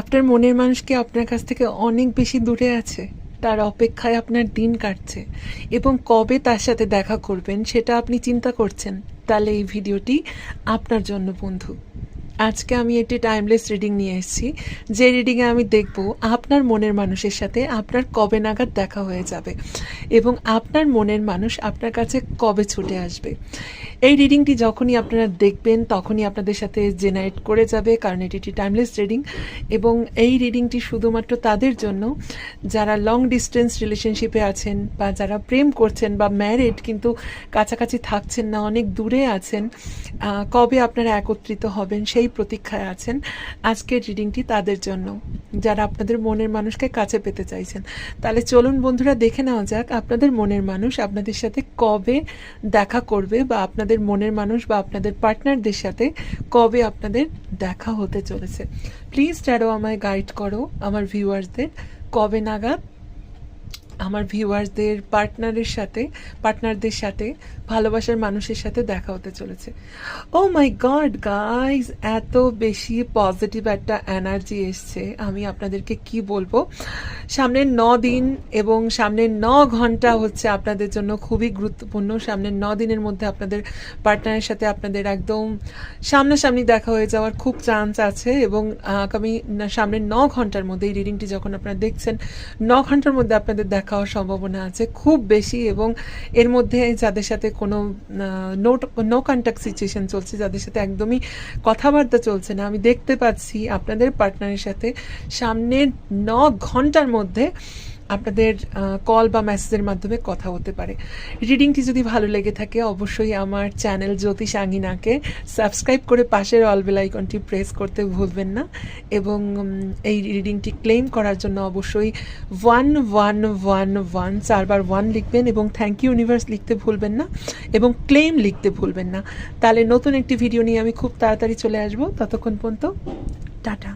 আপনার মনের মানুষ কি আপনার কাছ থেকে অনেক বেশি দূরে আছে? তার অপেক্ষায় আপনার দিন কাটছে এবং কবে তার সাথে দেখা করবেন সেটা আপনি চিন্তা করছেন। তাহলে এই ভিডিওটি আপনার জন্য বন্ধু। আজকে আমি একটি টাইমলেস রিডিং নিয়ে এসেছি, যে রিডিংয়ে আমি দেখব আপনার মনের মানুষের সাথে আপনার কবে নাগাদ দেখা হয়ে যাবে এবং আপনার মনের মানুষ আপনার কাছে কবে ছুটে আসবে। এই রিডিংটি যখনই আপনারা দেখবেন তখনই আপনাদের সাথে জেনারেট করে যাবে, কারণ এটি একটি টাইমলেস রিডিং এবং এই রিডিংটি শুধুমাত্র তাদের জন্য যারা লং ডিস্টেন্স রিলেশনশিপে আছেন বা যারা প্রেম করছেন বা ম্যারিড কিন্তু কাছাকাছি থাকছেন না, অনেক দূরে আছেন, কবে আপনারা একত্রিত হবেন সেই প্রতীক্ষায় আছেন। আজকের রিডিংটি তাদের জন্য যারা আপনাদের মনের মানুষকে কাছে পেতে চাইছেন। তাহলে চলুন বন্ধুরা, দেখে নেওয়া যাক আপনাদের মনের মানুষ আপনাদের সাথে কবে দেখা করবে বা আপনাদের মনের মানুষ বা আপনাদের পার্টনারদের সাথে কবে আপনাদের দেখা হতে চলেছে। প্লিজ ট্যারো আমায় গাইড করো আমার ভিউয়ার্সদের, কবে নাগাদ আমার ভিউয়ার্সদের পার্টনারদের সাথে ভালোবাসার মানুষের সাথে দেখা হতে চলেছে। ও মাই গড গাইজ, এত বেশি পজিটিভ একটা এনার্জি এসছে, আমি আপনাদেরকে কি বলবো। সামনের 9 দিন এবং সামনের 9 ঘন্টা হচ্ছে আপনাদের জন্য খুবই গুরুত্বপূর্ণ। সামনের 9 দিনের মধ্যে আপনাদের পার্টনারের সাথে আপনাদের একদম সামনাসামনি দেখা হয়ে যাওয়ার খুব চান্স আছে এবং আগামী সামনের 9 ঘন্টার মধ্যে, এই রিডিংটি যখন আপনারা দেখছেন 9 ঘন্টার মধ্যে আপনাদের দেখা হওয়ার সম্ভাবনা আছে খুব বেশি। এবং এর মধ্যে যাদের সাথে কোনো নো কন্ট্যাক্ট সিচুয়েশন চলছে, যাদের সাথে একদমই কথাবার্তা চলছে না, আমি দেখতে পাচ্ছি আপনাদের পার্টনারের সাথে সামনের 9 ঘন্টার মধ্যে আপনাদের কল বা মেসেজের মাধ্যমে কথা হতে পারে। রিডিংটি যদি ভালো লেগে থাকে অবশ্যই আমার চ্যানেল জ্যোতিষ আঙ্গিনাকে সাবস্ক্রাইব করে পাশের অল বেল আইকনটি প্রেস করতে ভুলবেন না এবং এই রিডিংটি ক্লেম করার জন্য অবশ্যই 1111 4বার 1 লিখবেন এবং থ্যাংক ইউ ইউনিভার্স লিখতে ভুলবেন না এবং ক্লেম লিখতে ভুলবেন না। তাহলে নতুন একটি ভিডিও নিয়ে আমি খুব তাড়াতাড়ি চলে আসবো। ততক্ষণ পর্যন্ত টাটা।